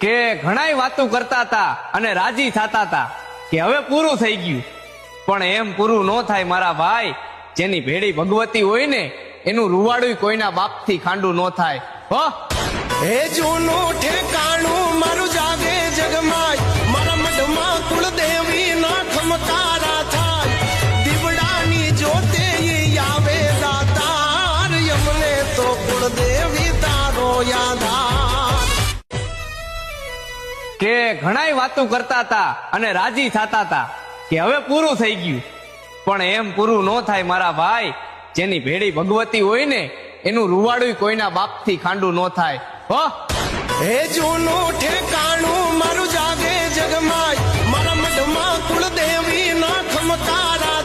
કે ઘણાય વાતો કરતા હતા અને રાજી થતા હતા કે હવે પૂરું થઈ ગયું, પણ એમ પૂરું ન થાય મારા ભાઈ. જેની ભેડી ભગવતી હોય ને એનું રૂવાડું કોઈના બાપથી ખાંડું ન થાય. હો હે જૂનું ઠેકાણું મારું જાગે જગમાય, મારા મઢમાં કુળદેવી ના ખમકારા થાય. દીવડાની જોતે ઈ આવે દાતાર, યમને તો કુળદેવી તારો યાદાર. કે ઘણાય વાતો કરતા હતા અને રાજી થતા હતા કે હવે પૂરું થઈ ગયું, પણ એમ પૂરું ન થાય મારા ભાઈ. જેની ભેડી ભગવતી હોય ને એનું રૂવાડું કોઈના બાપથી ખાંડું ન થાય. હો હે જૂનું ઠેકાણું મારું જાગે જગમાય, મારા મઢમાં કુળદેવી ના ખમકારા